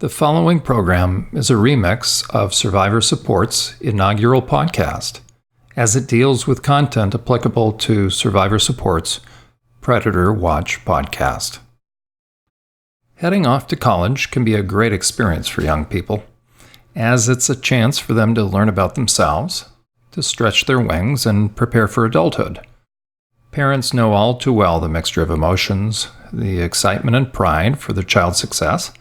The following program is a remix of Survivor Support's inaugural podcast, as it deals with content applicable to Survivor Support's Predator Watch podcast. Heading off to college can be a great experience for young people, as it's a chance for them to learn about themselves, to stretch their wings, and prepare for adulthood. Parents know all too well the mixture of emotions, the excitement and pride for their child's success,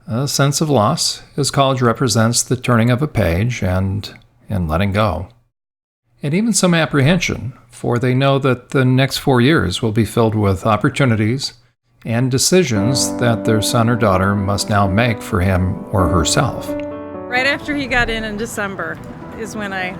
a sense of loss, as college represents the turning of a page and letting go. And even some apprehension, for they know that the next 4 years will be filled with opportunities and decisions that their son or daughter must now make for him or herself. Right after he got in December is when it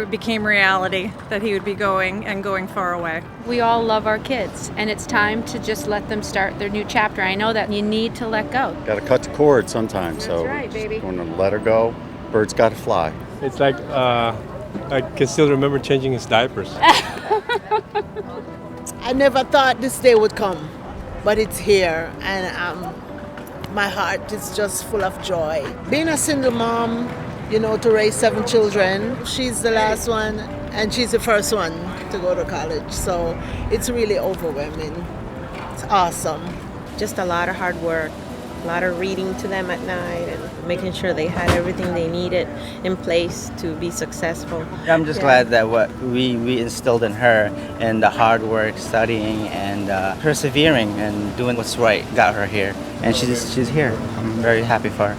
became reality that he would be going far away. We all love our kids, and it's time to just let them start their new chapter. I know that you need to let go. Got to cut the cord sometimes. That's right, baby. Going to let her go. Birds got to fly. It's like I can still remember changing his diapers. I never thought this day would come, but it's here, and my heart is just full of joy. Being a single mom, to raise 7 children. She's the last one, and she's the first one to go to college. So it's really overwhelming. It's awesome. Just a lot of hard work, a lot of reading to them at night, and making sure they had everything they needed in place to be successful. I'm just glad that what we instilled in her, and the hard work, studying, and persevering, and doing what's right got her here. And she's here. I'm very happy for her.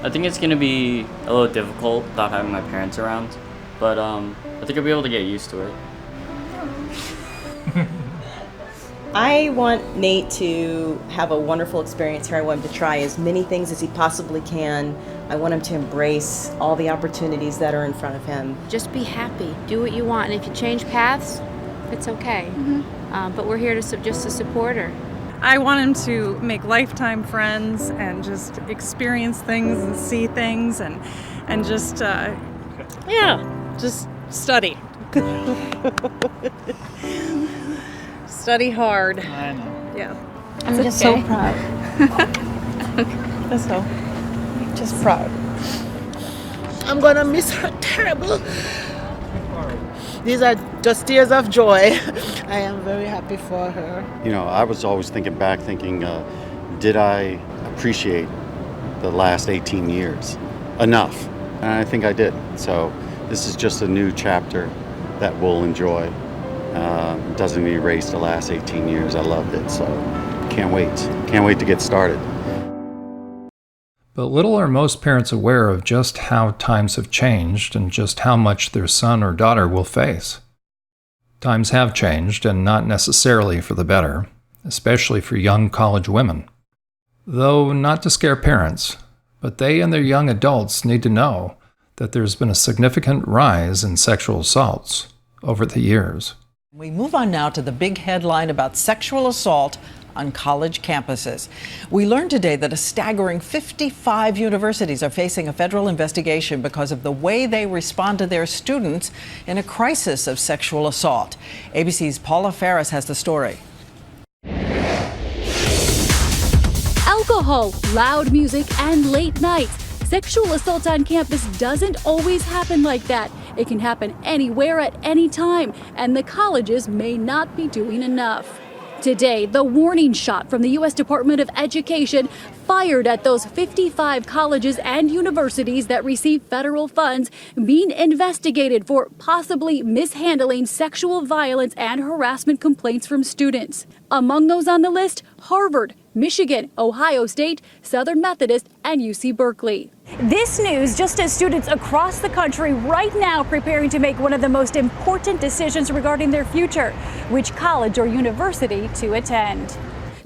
I think it's going to be a little difficult without having my parents around, but I think I'll be able to get used to it. I want Nate to have a wonderful experience here. I want him to try as many things as he possibly can. I want him to embrace all the opportunities that are in front of him. Just be happy. Do what you want, and if you change paths, it's okay. But we're here just to support her. I want him to make lifetime friends and just experience things and see things and just, just study. Study hard. I know. Yeah. I'm just so proud. That's all. Just proud. I'm going to miss her terrible. These are just tears of joy. I am very happy for her. I was always thinking, did I appreciate the last 18 years enough? And I think I did. So this is just a new chapter that we'll enjoy. It doesn't erase the last 18 years. I loved it. So can't wait. Can't wait to get started. But little are most parents aware of just how times have changed and just how much their son or daughter will face. Times have changed, and not necessarily for the better, especially for young college women. Though not to scare parents, but they and their young adults need to know that there's been a significant rise in sexual assaults over the years. We move on now to the big headline about sexual assault on college campuses. We learned today that a staggering 55 universities are facing a federal investigation because of the way they respond to their students in a crisis of sexual assault. ABC's Paula Ferris has the story. Alcohol, loud music, and late nights. Sexual assault on campus doesn't always happen like that. It can happen anywhere at any time, and the colleges may not be doing enough. Today, the warning shot from the U.S. Department of Education fired at those 55 colleges and universities that receive federal funds being investigated for possibly mishandling sexual violence and harassment complaints from students. Among those on the list, Harvard, Michigan, Ohio State, Southern Methodist, and UC Berkeley. This news just as students across the country right now preparing to make one of the most important decisions regarding their future, which college or university to attend.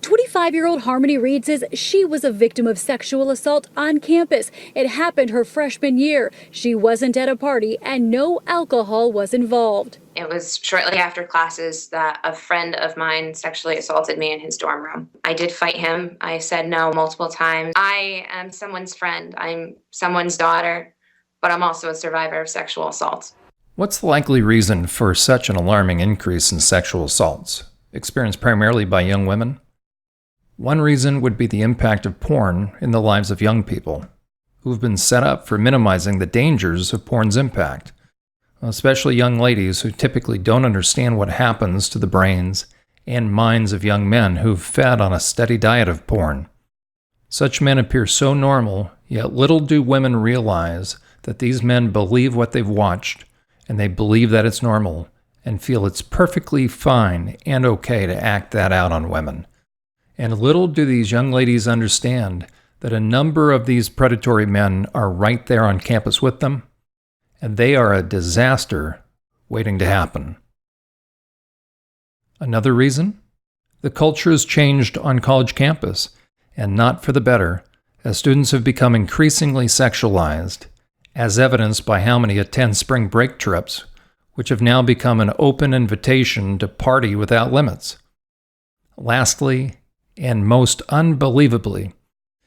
25-year-old Harmony Reed says she was a victim of sexual assault on campus. It happened her freshman year. She wasn't at a party and no alcohol was involved. It was shortly after classes that a friend of mine sexually assaulted me in his dorm room. I did fight him. I said no multiple times. I am someone's friend. I'm someone's daughter, but I'm also a survivor of sexual assault. What's the likely reason for such an alarming increase in sexual assaults, experienced primarily by young women? One reason would be the impact of porn in the lives of young people, who've been set up for minimizing the dangers of porn's impact, especially young ladies who typically don't understand what happens to the brains and minds of young men who've fed on a steady diet of porn. Such men appear so normal, yet little do women realize that these men believe what they've watched, and they believe that it's normal, and feel it's perfectly fine and okay to act that out on women. And little do these young ladies understand that a number of these predatory men are right there on campus with them, and they are a disaster waiting to happen. Another reason? The culture has changed on college campus, and not for the better, as students have become increasingly sexualized, as evidenced by how many attend spring break trips, which have now become an open invitation to party without limits. Lastly, and most unbelievably,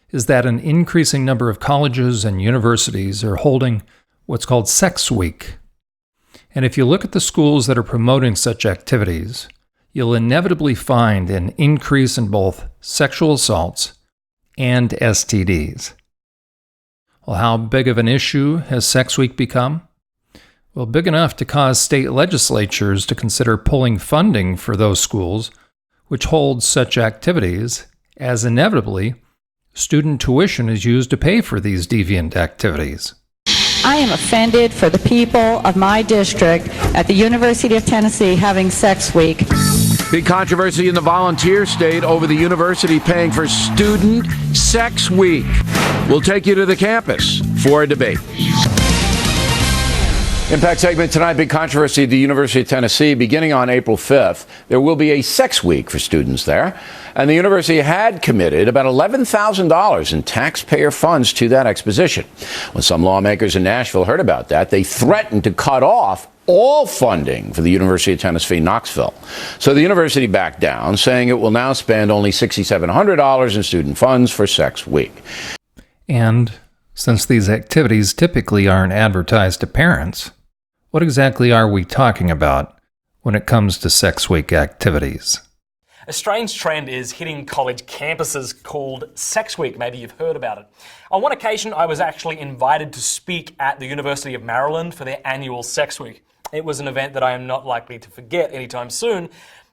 is that an increasing number of colleges and universities are holding what's called Sex Week. And if you look at the schools that are promoting such activities, you'll inevitably find an increase in both sexual assaults and STDs. Well, how big of an issue has Sex Week become? Well, big enough to cause state legislatures to consider pulling funding for those schools which hold such activities, as inevitably, student tuition is used to pay for these deviant activities. I am offended for the people of my district at the University of Tennessee having Sex Week. Big controversy in the volunteer state over the university paying for Student Sex Week. We'll take you to the campus for a debate. Impact segment tonight, big controversy at the University of Tennessee. Beginning on April 5th, there will be a sex week for students there. And the university had committed about $11,000 in taxpayer funds to that exposition. When some lawmakers in Nashville heard about that, they threatened to cut off all funding for the University of Tennessee, Knoxville. So the university backed down, saying it will now spend only $6,700 in student funds for Sex Week. And since these activities typically aren't advertised to parents, what exactly are we talking about when it comes to Sex Week activities? A strange trend is hitting college campuses called Sex Week. Maybe you've heard about it. On one occasion, I was actually invited to speak at the University of Maryland for their annual Sex Week. It was an event that I am not likely to forget anytime soon.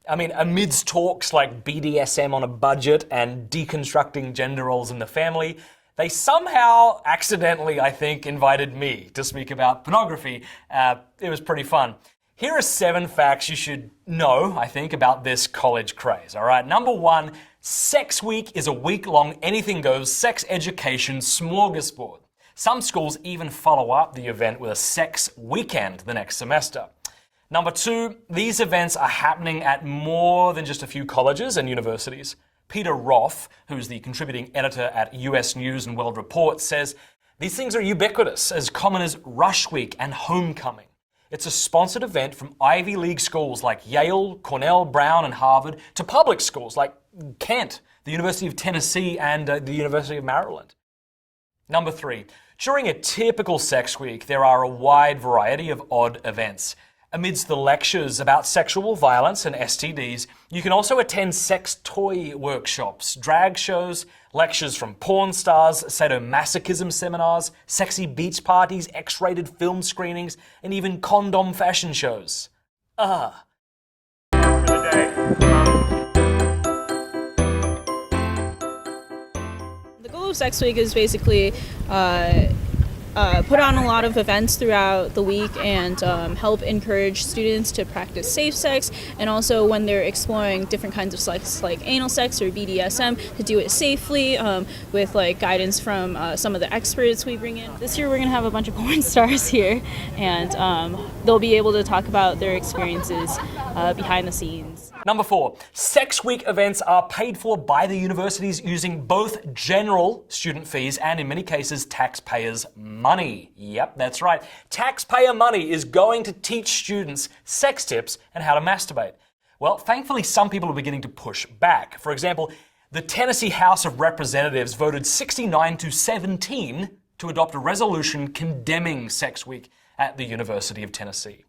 I mean, amidst talks like BDSM on a budget and deconstructing gender roles in the family, they somehow accidentally, I think, invited me to speak about pornography. It was pretty fun. Here are 7 facts you should know, I think, about this college craze, all right? Number 1, Sex Week is a week-long anything-goes sex education smorgasbord. Some schools even follow up the event with a sex weekend the next semester. Number 2, these events are happening at more than just a few colleges and universities. Peter Roth, who's the contributing editor at US News and World Report, says these things are ubiquitous, as common as Rush Week and Homecoming. It's a sponsored event from Ivy League schools like Yale, Cornell, Brown, and Harvard to public schools like Kent, the University of Tennessee, and the University of Maryland. Number 3, during a typical Sex Week, there are a wide variety of odd events. Amidst the lectures about sexual violence and STDs, you can also attend sex toy workshops, drag shows, lectures from porn stars, sadomasochism seminars, sexy beach parties, X-rated film screenings, and even condom fashion shows. The goal of Sex Week is basically put on a lot of events throughout the week and help encourage students to practice safe sex, and also when they're exploring different kinds of sex like anal sex or BDSM, to do it safely with like guidance from some of the experts we bring in. This year we're going to have a bunch of porn stars here, and they'll be able to talk about their experiences behind the scenes. Number 4, Sex Week events are paid for by the universities using both general student fees and, in many cases, taxpayers' money. Yep, that's right. Taxpayer money is going to teach students sex tips and how to masturbate. Well, thankfully, some people are beginning to push back. For example, the Tennessee House of Representatives voted 69-17 to adopt a resolution condemning Sex Week at the University of Tennessee.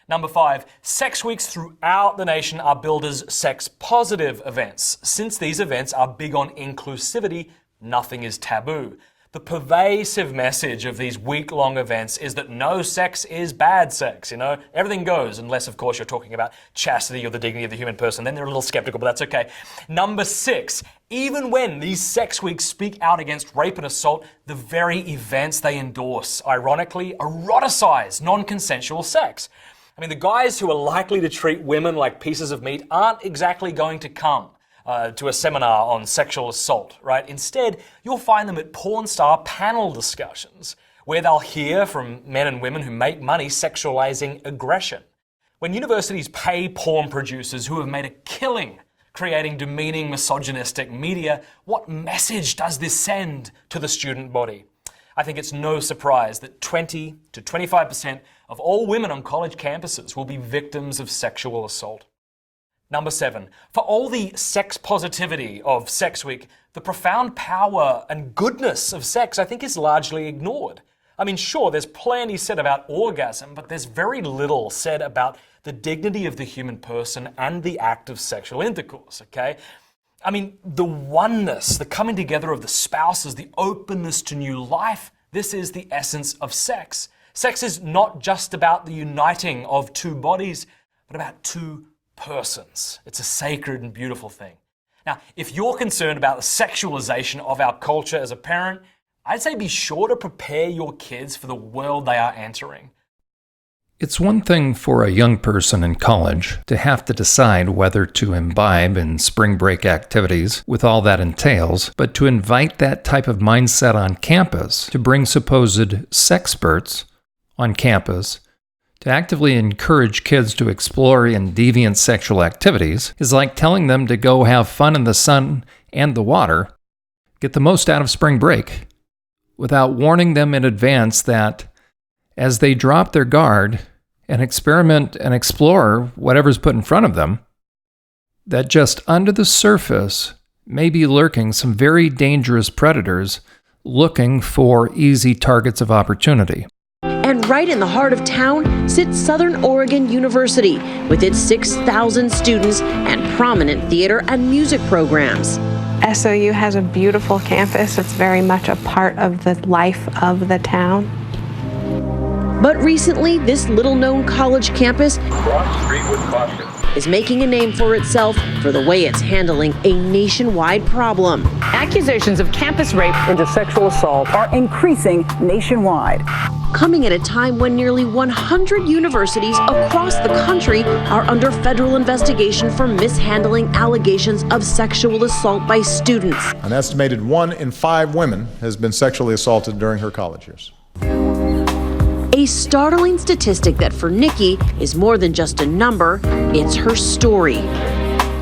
Number 5, sex weeks throughout the nation are billed as sex-positive events. Since these events are big on inclusivity, nothing is taboo. The pervasive message of these week-long events is that no sex is bad sex, Everything goes, unless, of course, you're talking about chastity or the dignity of the human person. Then they're a little skeptical, but that's okay. Number 6, even when these sex weeks speak out against rape and assault, the very events they endorse, ironically, eroticize non-consensual sex. I mean, the guys who are likely to treat women like pieces of meat aren't exactly going to come to a seminar on sexual assault, right? Instead, you'll find them at porn star panel discussions, where they'll hear from men and women who make money sexualizing aggression. When universities pay porn producers who have made a killing creating demeaning, misogynistic media, what message does this send to the student body? I think it's no surprise that 20 to 25% of all women on college campuses will be victims of sexual assault. Number 7, for all the sex positivity of Sex Week, the profound power and goodness of sex, I think, is largely ignored. I mean, sure, there's plenty said about orgasm, but there's very little said about the dignity of the human person and the act of sexual intercourse, okay? I mean, the oneness, the coming together of the spouses, the openness to new life, this is the essence of sex. Sex is not just about the uniting of two bodies, but about two persons. It's a sacred and beautiful thing. Now, if you're concerned about the sexualization of our culture as a parent, I'd say be sure to prepare your kids for the world they are entering. It's one thing for a young person in college to have to decide whether to imbibe in spring break activities with all that entails, but to invite that type of mindset on campus, to bring supposed sexperts on campus, to actively encourage kids to explore in deviant sexual activities is like telling them to go have fun in the sun and the water, get the most out of spring break, without warning them in advance that as they drop their guard and experiment and explore whatever's put in front of them, that just under the surface may be lurking some very dangerous predators looking for easy targets of opportunity. And right in the heart of town sits Southern Oregon University with its 6,000 students and prominent theater and music programs. SOU has a beautiful campus. It's very much a part of the life of the town. But recently, this little-known college campus is making a name for itself for the way it's handling a nationwide problem. Accusations of campus rape into sexual assault are increasing nationwide. Coming at a time when nearly 100 universities across the country are under federal investigation for mishandling allegations of sexual assault by students. An estimated 1 in 5 women has been sexually assaulted during her college years. A startling statistic that for Nikki is more than just a number, it's her story.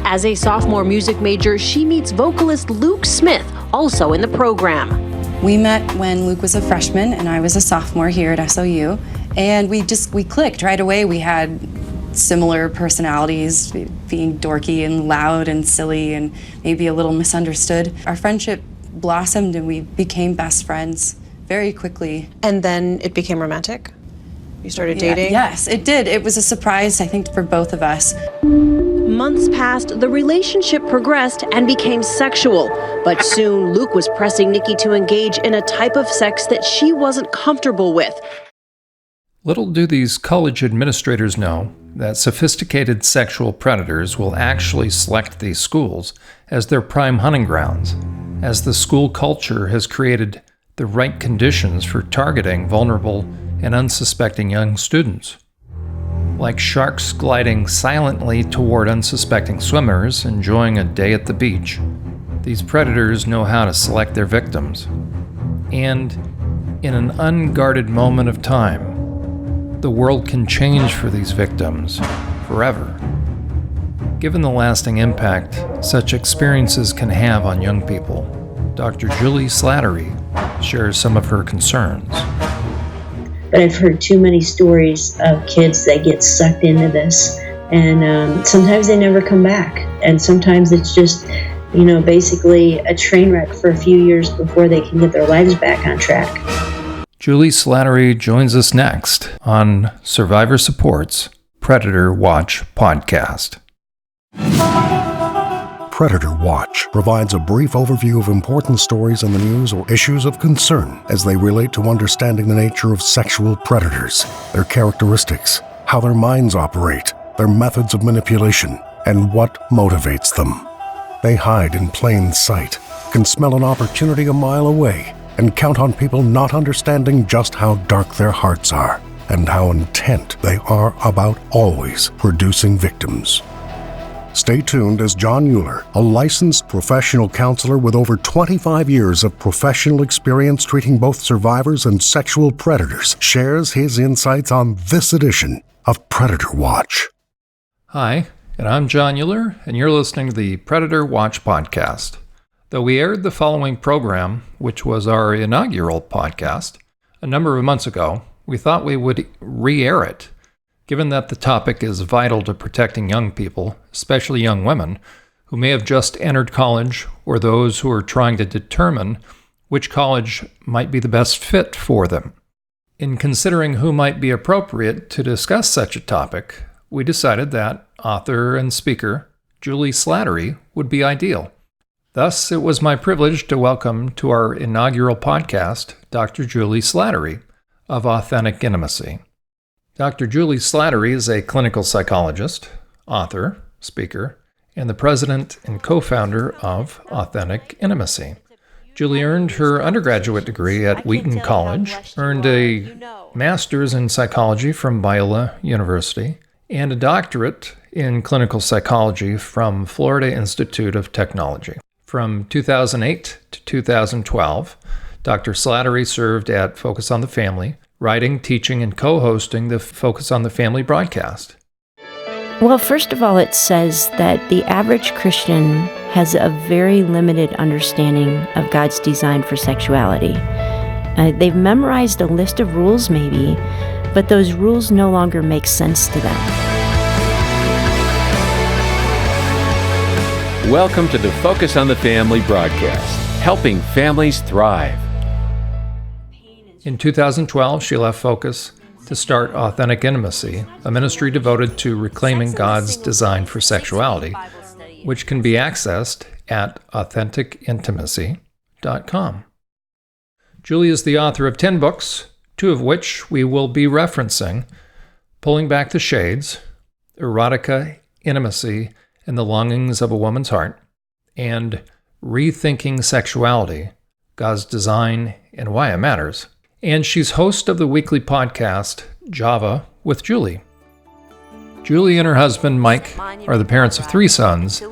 As a sophomore music major, she meets vocalist Luke Smith, also in the program. We met when Luke was a freshman and I was a sophomore here at SOU, and we clicked right away. We had similar personalities, being dorky and loud and silly and maybe a little misunderstood. Our friendship blossomed and we became best friends very quickly. And then it became romantic? You started dating? Yes, it did. It was a surprise, I think, for both of us. Months passed, the relationship progressed and became sexual. But soon, Luke was pressing Nikki to engage in a type of sex that she wasn't comfortable with. Little do these college administrators know that sophisticated sexual predators will actually select these schools as their prime hunting grounds, as the school culture has created the right conditions for targeting vulnerable and unsuspecting young students. Like sharks gliding silently toward unsuspecting swimmers enjoying a day at the beach, these predators know how to select their victims. And in an unguarded moment of time, the world can change for these victims forever. Given the lasting impact such experiences can have on young people, Dr. Juli Slattery shares some of her concerns. But I've heard too many stories of kids that get sucked into this, and sometimes they never come back, and sometimes it's just, basically a train wreck for a few years before they can get their lives back on track. Juli Slattery joins us next on Survivor Support's Predator Watch podcast. Predator Watch provides a brief overview of important stories in the news or issues of concern as they relate to understanding the nature of sexual predators, their characteristics, how their minds operate, their methods of manipulation, and what motivates them. They hide in plain sight, can smell an opportunity a mile away, and count on people not understanding just how dark their hearts are and how intent they are about always producing victims. Stay tuned as John Euler, a licensed professional counselor with over 25 years of professional experience treating both survivors and sexual predators, shares his insights on this edition of Predator Watch. Hi, and I'm John Euler, and you're listening to the Predator Watch podcast. Though we aired the following program, which was our inaugural podcast, a number of months ago, we thought we would re-air it, given that the topic is vital to protecting young people, especially young women, who may have just entered college or those who are trying to determine which college might be the best fit for them. In considering who might be appropriate to discuss such a topic, we decided that author and speaker Juli Slattery would be ideal. Thus, it was my privilege to welcome to our inaugural podcast Dr. Juli Slattery of Authentic Intimacy. Dr. Juli Slattery is a clinical psychologist, author, speaker, and the president and co-founder of Authentic Intimacy. Julie earned her undergraduate degree at Wheaton College, earned a master's in psychology from Biola University, and a doctorate in clinical psychology from Florida Institute of Technology. From 2008 to 2012, Dr. Slattery served at Focus on the Family, writing, teaching, and co-hosting the Focus on the Family broadcast. Well, first of all, it says that the average Christian has a very limited understanding of God's design for sexuality. They've memorized a list of rules, maybe, but those rules no longer make sense to them. Welcome to the Focus on the Family broadcast, helping families thrive. In 2012, she left Focus to start Authentic Intimacy, a ministry devoted to reclaiming God's design for sexuality, which can be accessed at AuthenticIntimacy.com. Julie is the author of 10 books, 2 of which we will be referencing: Pulling Back the Shades, Erotica, Intimacy, and the Longings of a Woman's Heart, and Rethinking Sexuality, God's Design and Why It Matters. And she's host of the weekly podcast, Java with Julie. Julie and her husband, Mike, are the parents of 3 sons,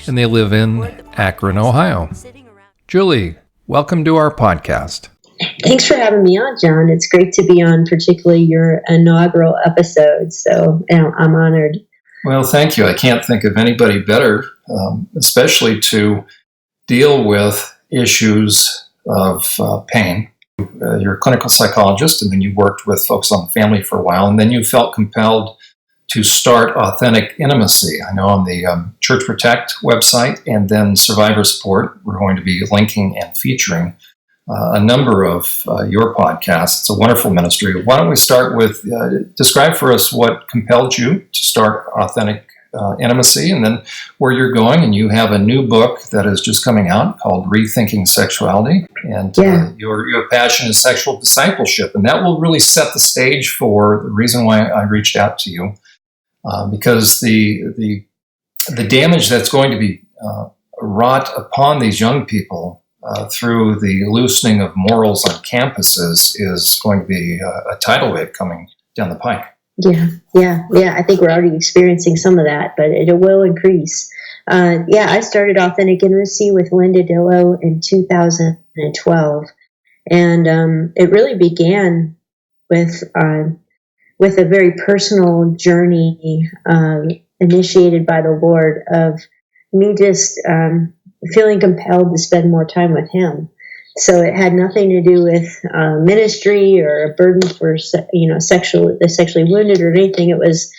and they live in Akron, Ohio. Julie, welcome to our podcast. Thanks for having me on, John. It's great to be on, particularly your inaugural episode, so I'm honored. Well, thank you. I can't think of anybody better, especially to deal with issues of pain. You're a clinical psychologist, and then you worked with Focus on the Family for a while, and then you felt compelled to start Authentic Intimacy. I know on the Church Protect website and then Survivor Support, we're going to be linking and featuring a number of your podcasts. It's a wonderful ministry. Why don't we start with, describe for us what compelled you to start Authentic Intimacy, and then where you're going. And you have a new book that is just coming out called Rethinking Sexuality, and your passion is sexual discipleship, and that will really set the stage for the reason why I reached out to you, because the damage that's going to be wrought upon these young people through the loosening of morals on campuses is going to be a tidal wave coming down the pike. Yeah. I think we're already experiencing some of that, but it will increase. I started Authentic Intimacy with Linda Dillow in 2012, and it really began with a very personal journey initiated by the Lord of me just feeling compelled to spend more time with Him. So it had nothing to do with ministry or a burden for the sexually wounded or anything. It was,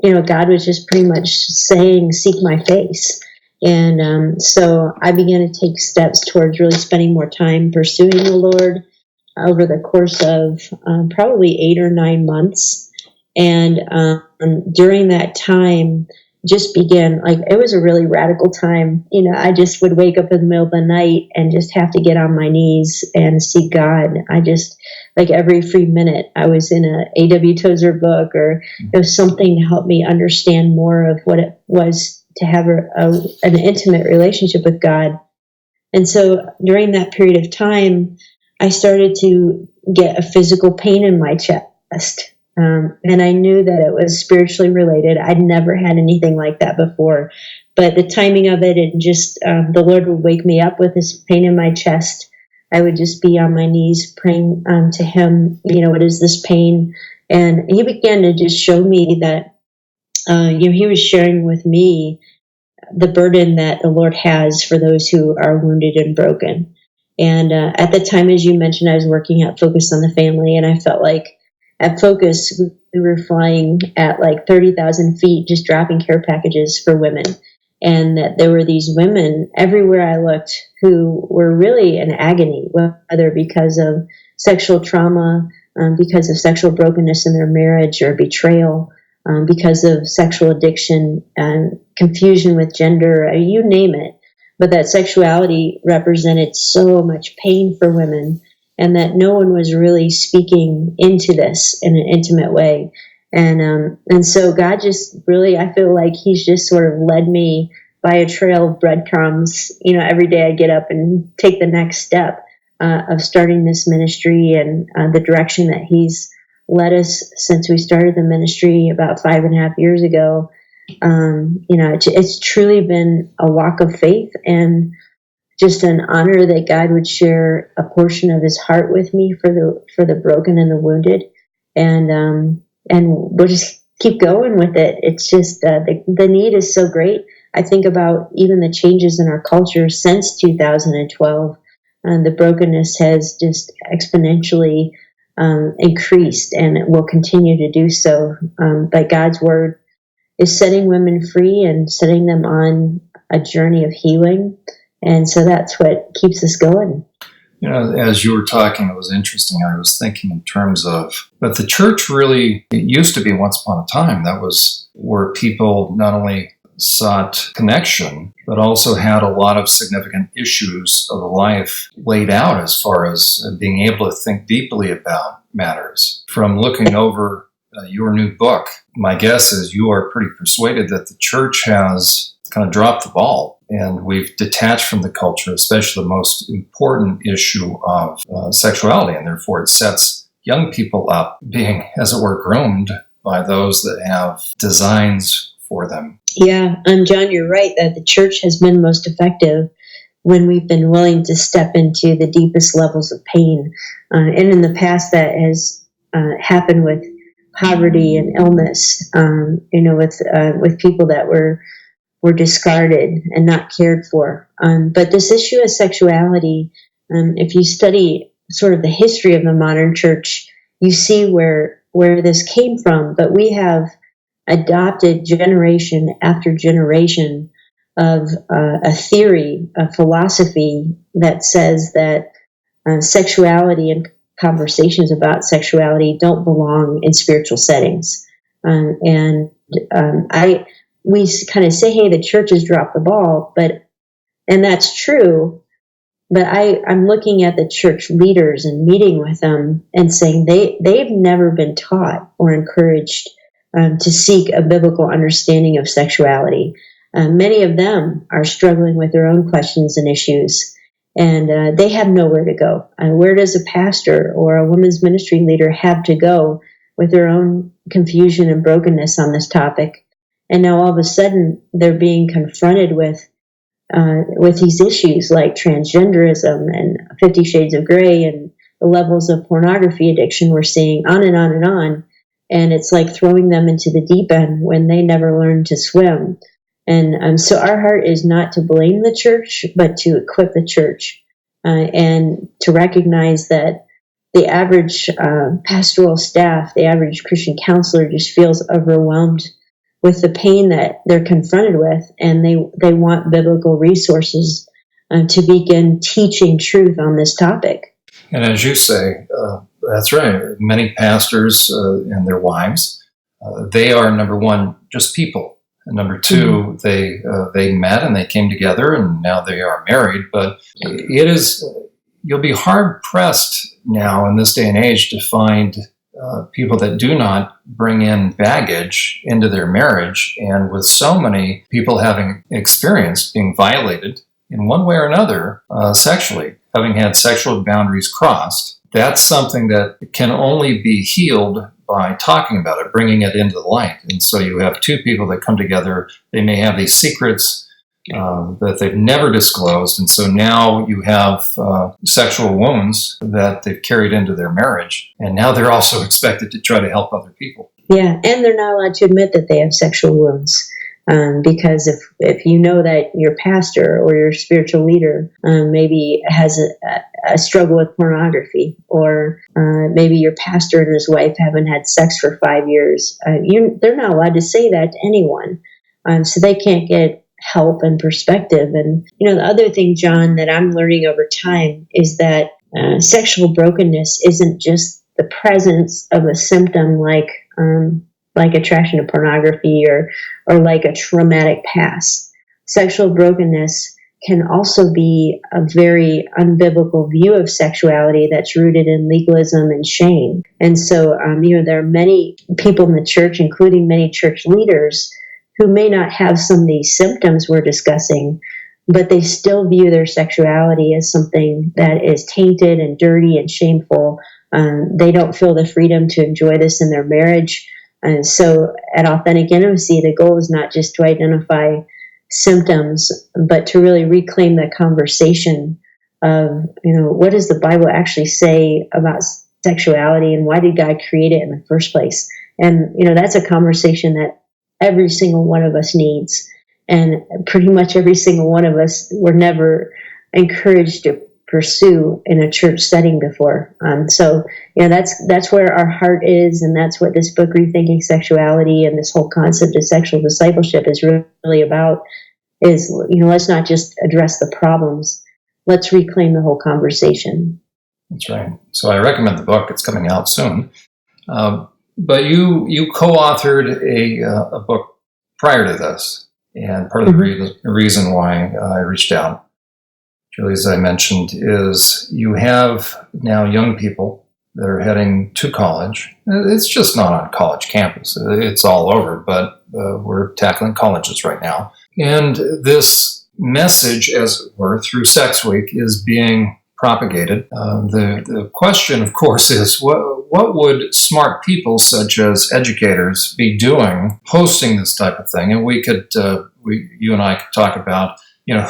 God was just pretty much saying, "Seek my face." And so I began to take steps towards really spending more time pursuing the Lord over the course of probably 8 or 9 months. And during that time, just began, like, it was a really radical time. I just would wake up in the middle of the night and just have to get on my knees and seek God. I just, like, every free minute, I was in a A.W. Tozer book, or it was something to help me understand more of what it was to have an intimate relationship with God. And so during that period of time, I started to get a physical pain in my chest. And I knew that it was spiritually related. I'd never had anything like that before. But the timing of it, and just the Lord would wake me up with this pain in my chest. I would just be on my knees praying to Him, what is this pain? And He began to just show me that, He was sharing with me the burden that the Lord has for those who are wounded and broken. And at the time, as you mentioned, I was working at Focus on the Family, and I felt like at Focus, we were flying at like 30,000 feet, just dropping care packages for women. And that there were these women everywhere I looked who were really in agony, whether because of sexual trauma, because of sexual brokenness in their marriage or betrayal, because of sexual addiction and confusion with gender, you name it. But that sexuality represented so much pain for women, and that no one was really speaking into this in an intimate way. And so God just really, I feel like He's just sort of led me by a trail of breadcrumbs. Every day I get up and take the next step of starting this ministry, and the direction that He's led us since we started the ministry about 5.5 years ago. It's truly been a walk of faith, and just an honor that God would share a portion of His heart with me for the broken and the wounded, and we'll just keep going with it. It's just the need is so great. I think about even the changes in our culture since 2012, and the brokenness has just exponentially increased, and it will continue to do so. But God's word is setting women free and setting them on a journey of healing. And so that's what keeps us going. As you were talking, it was interesting. I was thinking in terms of, but the church really, it used to be once upon a time, that was where people not only sought connection, but also had a lot of significant issues of life laid out as far as being able to think deeply about matters. From looking over your new book, my guess is you are pretty persuaded that the church has kind of dropped the ball, and we've detached from the culture, especially the most important issue of sexuality, and therefore it sets young people up being, as it were, groomed by those that have designs for them. Yeah, John, you're right that the church has been most effective when we've been willing to step into the deepest levels of pain. And in the past, that has happened with poverty and illness, with people that were discarded and not cared for. But this issue of sexuality, if you study sort of the history of the modern church, you see where this came from. But we have adopted generation after generation of a theory, a philosophy that says that sexuality and conversations about sexuality don't belong in spiritual settings. We kind of say, hey, the church has dropped the ball, and that's true. But I'm looking at the church leaders and meeting with them and saying they've never been taught or encouraged to seek a biblical understanding of sexuality. Many of them are struggling with their own questions and issues, and they have nowhere to go. Where does a pastor or a women's ministry leader have to go with their own confusion and brokenness on this topic? And now all of a sudden they're being confronted with these issues like transgenderism and 50 Shades of Grey and the levels of pornography addiction we're seeing, on and on and on. And it's like throwing them into the deep end when they never learned to swim. And so our heart is not to blame the church, but to equip the church and to recognize that the average pastoral staff, the average Christian counselor just feels overwhelmed with the pain that they're confronted with, and they want biblical resources to begin teaching truth on this topic. And as you say, that's right. Many pastors and their wives they are, number one, just people. And number two, they met and they came together and now they are married. But you'll be hard pressed now in this day and age to find people that do not bring in baggage into their marriage. And with so many people having experienced being violated in one way or another sexually, having had sexual boundaries crossed, that's something that can only be healed by talking about it, bringing it into the light. And so you have two people that come together. They may have these secrets that they've never disclosed. And so now you have sexual wounds that they've carried into their marriage. And now they're also expected to try to help other people. Yeah, and they're not allowed to admit that they have sexual wounds. Because if you know that your pastor or your spiritual leader maybe has a struggle with pornography, or maybe your pastor and his wife haven't had sex for 5 years, they're not allowed to say that to anyone. So they can't get help and perspective. And, the other thing, John, that I'm learning over time is that sexual brokenness isn't just the presence of a symptom like attraction to pornography or like a traumatic past. Sexual brokenness can also be a very unbiblical view of sexuality that's rooted in legalism and shame. And so, there are many people in the church, including many church leaders, who may not have some of these symptoms we're discussing, but they still view their sexuality as something that is tainted and dirty and shameful. They don't feel the freedom to enjoy this in their marriage. And so at Authentic Intimacy, the goal is not just to identify symptoms, but to really reclaim the conversation of, what does the Bible actually say about sexuality and why did God create it in the first place? And, that's a conversation that every single one of us needs. And pretty much every single one of us were never encouraged to pursue in a church setting before. So that's where our heart is, and that's what this book, Rethinking Sexuality, and this whole concept of sexual discipleship is really about. Is let's not just address the problems, let's reclaim the whole conversation. That's right. So I recommend the book. It's coming out soon. But you co-authored a book prior to this, and part of the reason why I reached out, Julie, as I mentioned, is you have now young people that are heading to college. It's just not on college campus. It's all over, but we're tackling colleges right now. And this message, as it were, through Sex Week is being propagated. The question, of course, is what would smart people such as educators be doing hosting this type of thing? And we could, you and I could talk about,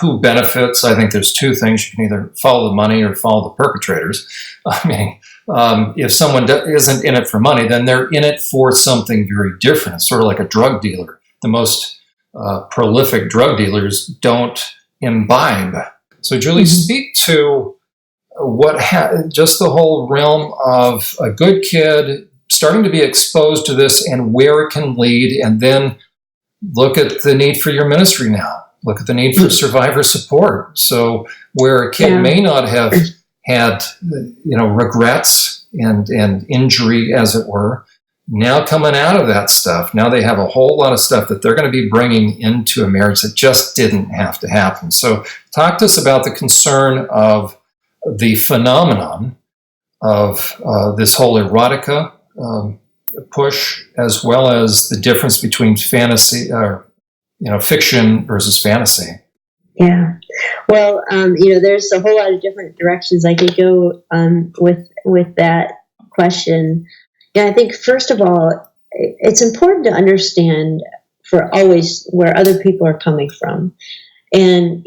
who benefits. I think there's two things. You can either follow the money or follow the perpetrators. I mean, if someone isn't in it for money, then they're in it for something very different. It's sort of like a drug dealer. The most prolific drug dealers don't imbibe. So, Julie, speak to just the whole realm of a good kid starting to be exposed to this and where it can lead, and then look at the need for your ministry now. Look at the need for survivor support. So where a kid may not have had, regrets and injury, as it were, now coming out of that stuff, now they have a whole lot of stuff that they're going to be bringing into a marriage that just didn't have to happen. So talk to us about the concern of the phenomenon of this whole erotica push, as well as the difference between fantasy fiction versus fantasy. Yeah. Well, there's a whole lot of different directions I could go with that question. Yeah, I think first of all, it's important to understand for always where other people are coming from. And,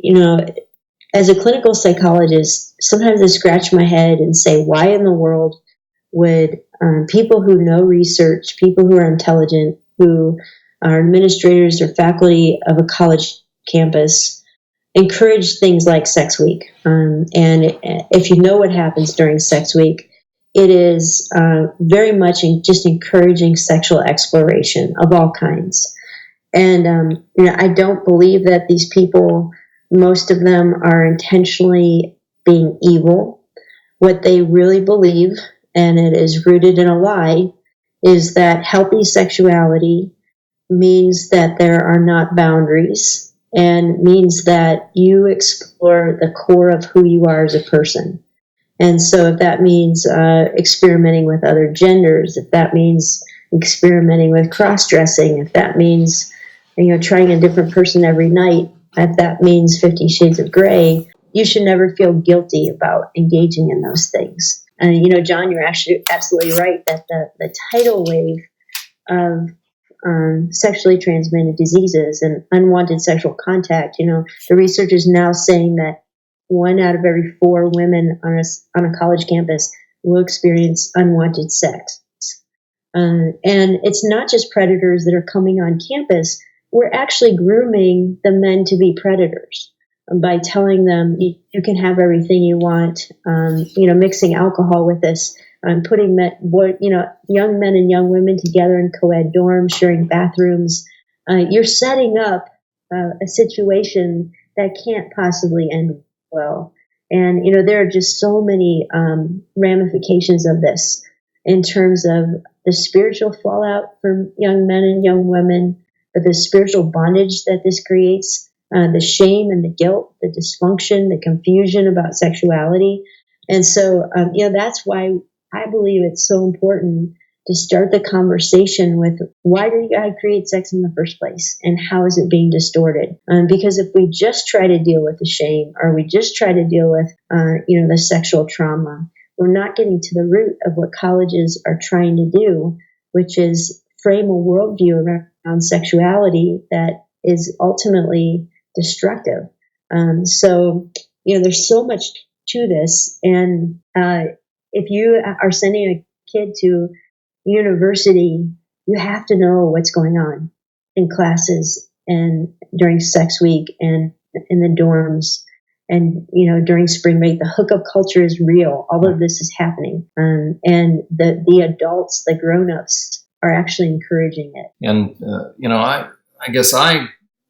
as a clinical psychologist, sometimes I scratch my head and say, why in the world would people who know research, people who are intelligent, who are administrators or faculty of a college campus, encourage things like Sex Week? And if you know what happens during Sex Week, it is very much just encouraging sexual exploration of all kinds. And I don't believe that these people, most of them, are intentionally being evil. What they really believe, and it is rooted in a lie, is that healthy sexuality means that there are not boundaries and means that you explore the core of who you are as a person. And so if that means experimenting with other genders, if that means experimenting with cross-dressing, if that means, trying a different person every night, if that means 50 Shades of Grey, you should never feel guilty about engaging in those things. John, you're actually absolutely right that the tidal wave of sexually transmitted diseases and unwanted sexual contact, the research is now saying that 1 out of every 4 women on a college campus will experience unwanted sex. And it's not just predators that are coming on campus. We're actually grooming the men to be predators by telling them you can have everything you want, mixing alcohol with this, putting young men and young women together in co-ed dorms, sharing bathrooms. You're setting up a situation that can't possibly end well. And, there are just so many ramifications of this in terms of the spiritual fallout for young men and young women, but the spiritual bondage that this creates, the shame and the guilt, the dysfunction, the confusion about sexuality. And so, that's why I believe it's so important to start the conversation with why did God create sex in the first place and how is it being distorted? Because if we just try to deal with the shame or we just try to deal with, the sexual trauma, we're not getting to the root of what colleges are trying to do, which is frame a worldview around sexuality that is ultimately destructive. So, there's so much to this. And if you are sending a kid to university, you have to know what's going on in classes and during sex week and in the dorms and, during spring break. The hookup culture is real. All of this is happening. And the adults, the grown-ups, are actually encouraging it. And, I guess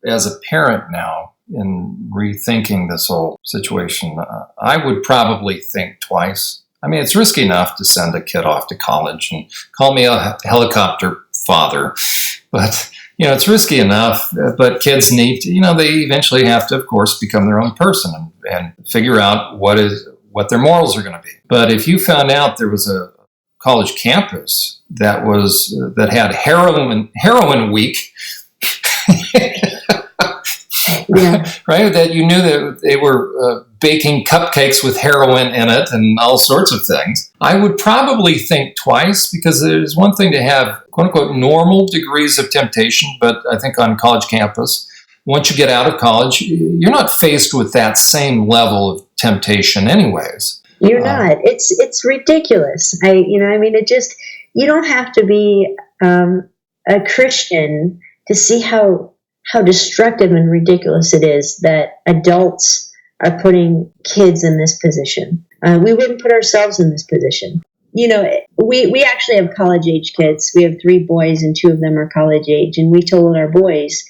as a parent now, in rethinking this whole situation, I would probably think twice. I mean, it's risky enough to send a kid off to college and call me a helicopter father, but, it's risky enough, but kids need to, they eventually have to, of course, become their own person and figure out what their morals are going to be. But if you found out there was a college campus that had heroin week, yeah. Right? That you knew that they were baking cupcakes with heroin in it and all sorts of things. I would probably think twice, because there's one thing to have quote unquote normal degrees of temptation, but I think on college campus, once you get out of college, you're not faced with that same level of temptation anyways. You're not. It's ridiculous. You don't have to be a Christian to see how destructive and ridiculous it is that adults are putting kids in this position. We wouldn't put ourselves in this position. We actually have college-age kids. We have 3 boys and 2 of them are college age. And we told our boys,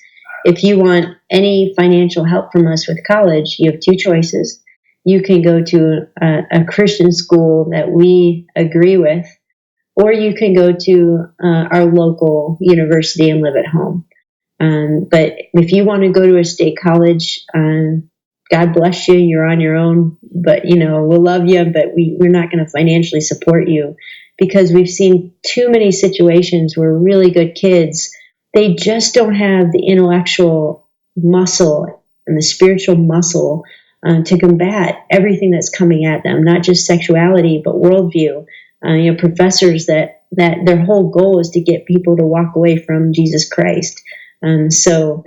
if you want any financial help from us with college, you have 2 choices. You can go to a Christian school that we agree with, or you can go to our local university and live at home. But if you want to go to a state college, God bless you, you're on your own, but, we'll love you, but we're not going to financially support you, because we've seen too many situations where really good kids, they just don't have the intellectual muscle and the spiritual muscle to combat everything that's coming at them, not just sexuality, but worldview. Professors that their whole goal is to get people to walk away from Jesus Christ. So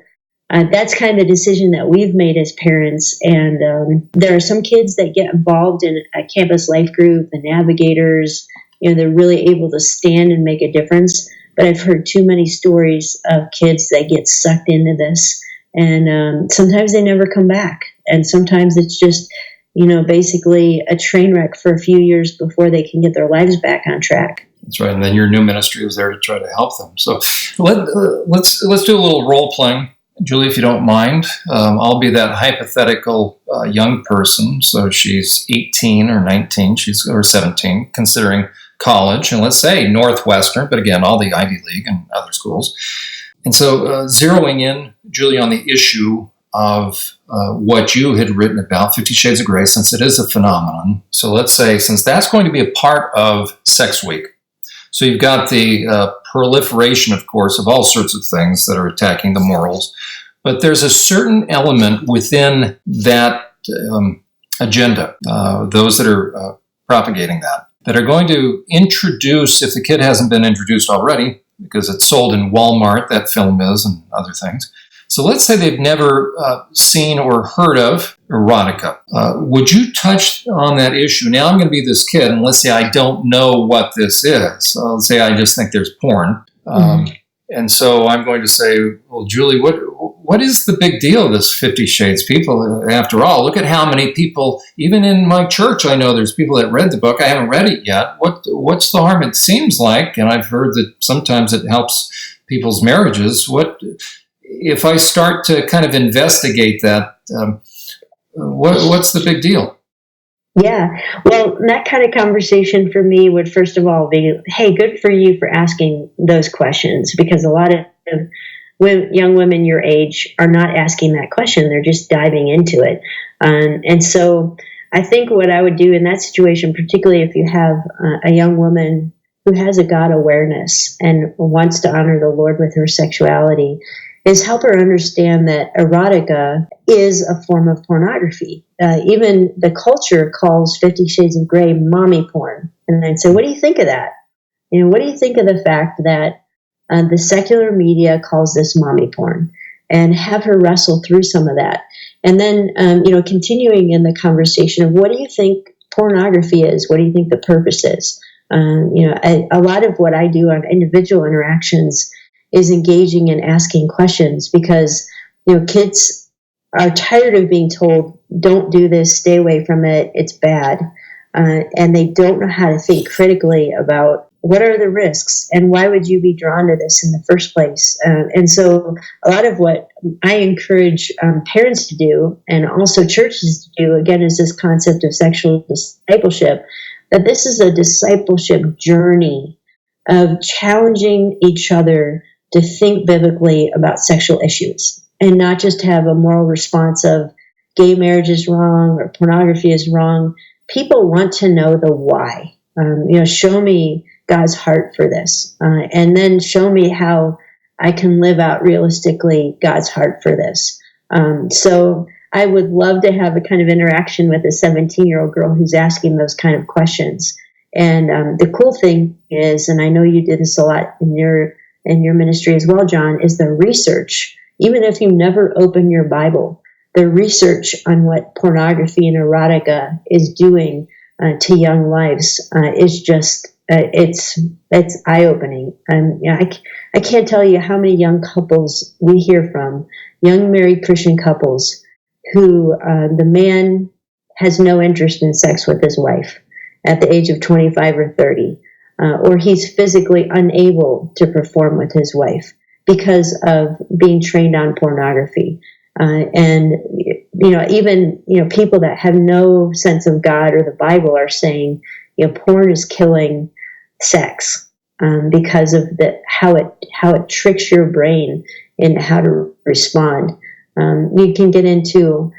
that's kind of the decision that we've made as parents. And there are some kids that get involved in a campus life group, the navigators, they're really able to stand and make a difference. But I've heard too many stories of kids that get sucked into this. And sometimes they never come back. And sometimes it's just, basically a train wreck for a few years before they can get their lives back on track. That's right. And then your new ministry is there to try to help them. So let's do a little role playing, Julie, if you don't mind. I'll be that hypothetical young person. So she's 18 or 19, or 17, considering college, and let's say Northwestern, but again, all the Ivy League and other schools. And so zeroing in, Julie, on the issue of what you had written about, 50 Shades of Grey, since it is a phenomenon. So let's say, since that's going to be a part of Sex Week, so you've got the proliferation, of course, of all sorts of things that are attacking the morals, but there's a certain element within that agenda, those that are propagating that are going to introduce, if the kid hasn't been introduced already, because it's sold in Walmart, that film is, and other things. So let's say they've never seen or heard of erotica. Would you touch on that issue? Now I'm going to be this kid, and let's say I don't know what this is. So let's say I just think there's porn. And so I'm going to say, well, Julie, what is the big deal, this 50 Shades? People, after all, look at how many people, even in my church, I know there's people that read the book. I haven't read it yet. What's the harm? It seems like, and I've heard that sometimes it helps people's marriages. If I start to kind of investigate that, what's the big deal? Yeah, well, that kind of conversation for me would first of all be, hey, good for you for asking those questions, because a lot of young women your age are not asking that question. They're just diving into it. And so I think what I would do in that situation, particularly if you have a young woman who has a God awareness and wants to honor the Lord with her sexuality, is help her understand that erotica is a form of pornography. Even the culture calls 50 Shades of Grey mommy porn. And I'd say, what do you think of that? What do you think of the fact that the secular media calls this mommy porn? And have her wrestle through some of that. And then, continuing in the conversation of what do you think pornography is? What do you think the purpose is? A lot of what I do on individual interactions is engaging and asking questions, because kids are tired of being told, don't do this, stay away from it, it's bad, and they don't know how to think critically about what are the risks and why would you be drawn to this in the first place. And so a lot of what I encourage parents to do, and also churches to do, again, is this concept of sexual discipleship, that this is a discipleship journey of challenging each other to think biblically about sexual issues, and not just have a moral response of gay marriage is wrong or pornography is wrong. People want to know the why. Show me God's heart for this, and then show me how I can live out realistically God's heart for this. So I would love to have a kind of interaction with a 17-year-old girl who's asking those kind of questions. And the cool thing is, and I know you did this a lot in your ministry as well, John, is the research. Even if you never open your Bible, the research on what pornography and erotica is doing to young lives is just, it's eye-opening. I can't tell you how many young couples we hear from, young married Christian couples, who the man has no interest in sex with his wife at the age of 25 or 30. Or he's physically unable to perform with his wife because of being trained on pornography. And even people that have no sense of God or the Bible are saying, porn is killing sex because of how it tricks your brain in how to respond. You can get into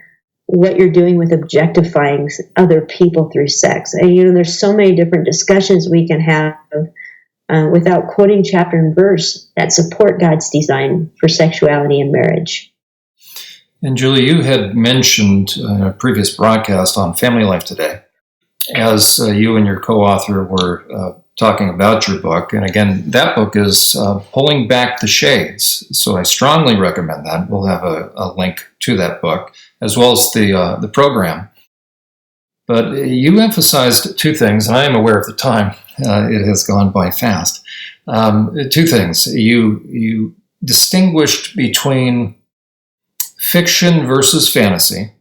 what you're doing with objectifying other people through sex. And, there's so many different discussions we can have without quoting chapter and verse that support God's design for sexuality and marriage. And Julie, you had mentioned in a previous broadcast on Family Life Today, as you and your co-author were talking about your book. And again, that book is Pulling Back the Shades. So I strongly recommend that. We'll have a link to that book, as well as the program. But you emphasized two things, and I am aware of the time. It has gone by fast. Two things. You distinguished between fiction versus fantasy,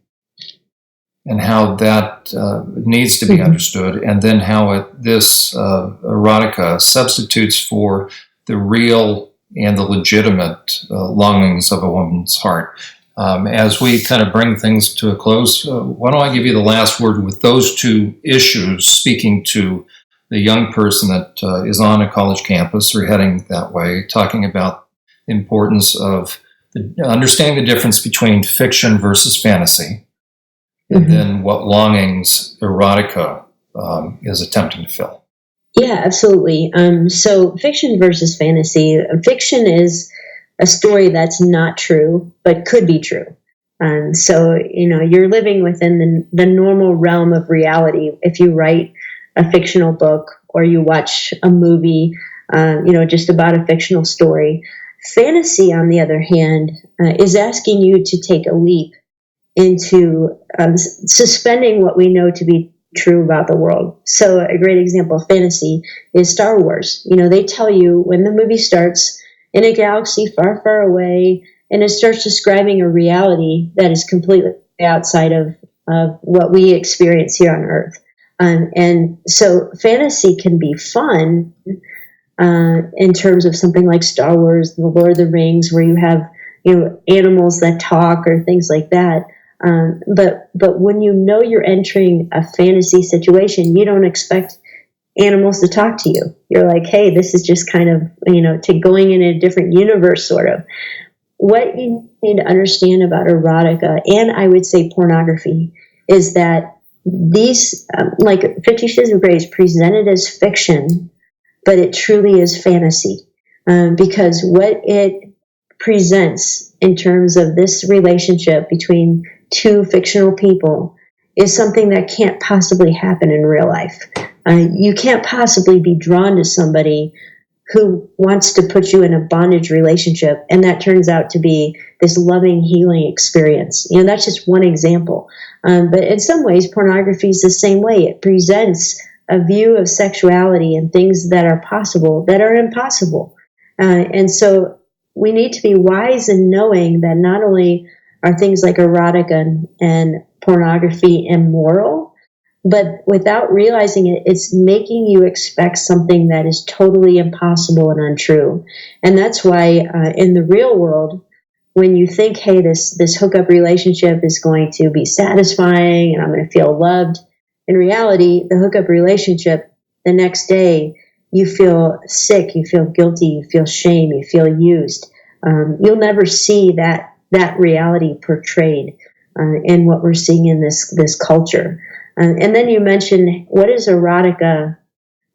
and how that needs to be understood, and then how this erotica substitutes for the real and the legitimate longings of a woman's heart. As we kind of bring things to a close, why don't I give you the last word with those two issues, speaking to the young person that is on a college campus or heading that way, talking about the importance of understanding the difference between fiction versus fantasy, and then what longings erotica is attempting to fill. Yeah, absolutely. So fiction versus fantasy. Fiction is a story that's not true, but could be true. So, you're living within the normal realm of reality if you write a fictional book or you watch a movie, just about a fictional story. Fantasy, on the other hand, is asking you to take a leap into suspending what we know to be true about the world. So a great example of fantasy is Star Wars. They tell you when the movie starts in a galaxy far, far away, and it starts describing a reality that is completely outside of what we experience here on Earth. And so fantasy can be fun in terms of something like Star Wars, The Lord of the Rings, where you have animals that talk or things like that. But when you're entering a fantasy situation, you don't expect animals to talk to you. You're like, hey, this is just kind of, to going in a different universe, sort of. What you need to understand about erotica, and I would say pornography, is that these, like 50 Shades of Grey is presented as fiction, but it truly is fantasy. Because what it presents in terms of this relationship between two fictional people is something that can't possibly happen in real life. You can't possibly be drawn to somebody who wants to put you in a bondage relationship, and that turns out to be this loving, healing experience. That's just one example. But in some ways, pornography is the same way. It presents a view of sexuality and things that are possible that are impossible. And so we need to be wise in knowing that not only are things like erotica and pornography immoral, but without realizing it, it's making you expect something that is totally impossible and untrue. And that's why in the real world, when you think, hey, this hookup relationship is going to be satisfying and I'm going to feel loved, in reality, the hookup relationship, the next day, you feel sick, you feel guilty, you feel shame, you feel used. You'll never see that reality portrayed in what we're seeing in this culture. And then you mentioned, what is erotica?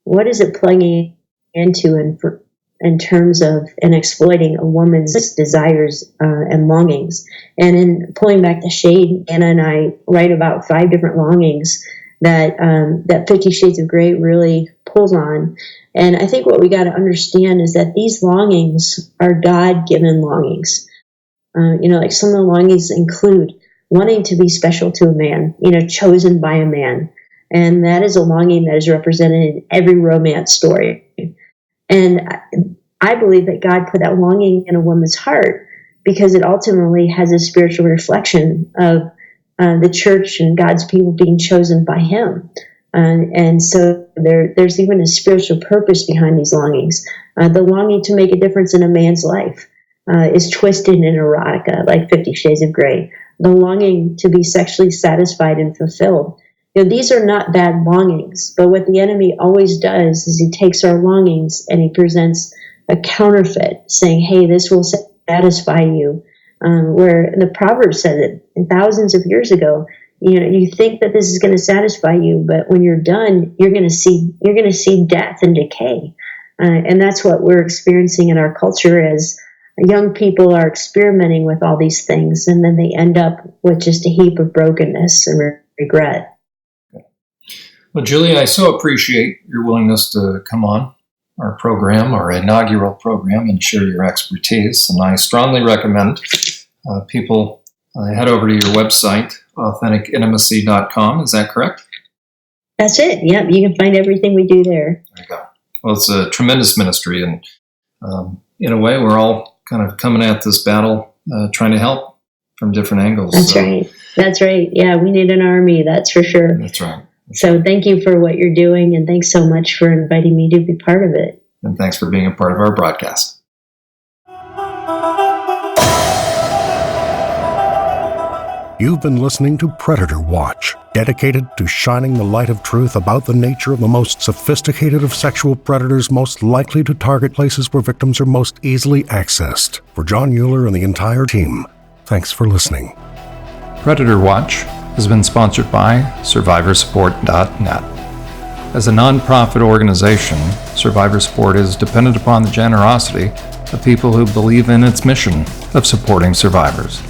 What is it plugging into in terms of and exploiting a woman's desires and longings? And in pulling back the shade, Anna and I write about 5 different longings that 50 Shades of Grey really pulls on. And I think what we got to understand is that these longings are God-given longings. Like some of the longings include wanting to be special to a man, chosen by a man. And that is a longing that is represented in every romance story. And I believe that God put that longing in a woman's heart because it ultimately has a spiritual reflection of the church and God's people being chosen by Him. And so there's even a spiritual purpose behind these longings. The longing to make a difference in a man's life is twisted in erotica, like 50 Shades of Grey. The longing to be sexually satisfied and fulfilled. These are not bad longings, but what the enemy always does is he takes our longings and he presents a counterfeit, saying, hey, this will satisfy you. Where the Proverbs said it thousands of years ago, you think that this is going to satisfy you, but when you're done, you're going to see death and decay. And that's what we're experiencing in our culture as young people are experimenting with all these things, and then they end up with just a heap of brokenness and regret. Well, Julie, I so appreciate your willingness to come on our program, our inaugural program, and share your expertise. And I strongly recommend people head over to your website, AuthenticIntimacy.com. Is that correct? That's it. Yep, you can find everything we do there. There you go. Well, it's a tremendous ministry, and in a way, we're all kind of coming at this battle, trying to help from different angles. That's right. That's right. Yeah, we need an army, that's for sure. That's right. So thank you for what you're doing, and thanks so much for inviting me to be part of it. And thanks for being a part of our broadcast. You've been listening to Predator Watch, dedicated to shining the light of truth about the nature of the most sophisticated of sexual predators most likely to target places where victims are most easily accessed. For John Euler and the entire team, thanks for listening. Predator Watch has been sponsored by SurvivorSupport.net. As a non-profit organization, Survivor Support is dependent upon the generosity of people who believe in its mission of supporting survivors.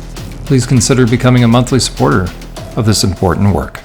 Please consider becoming a monthly supporter of this important work.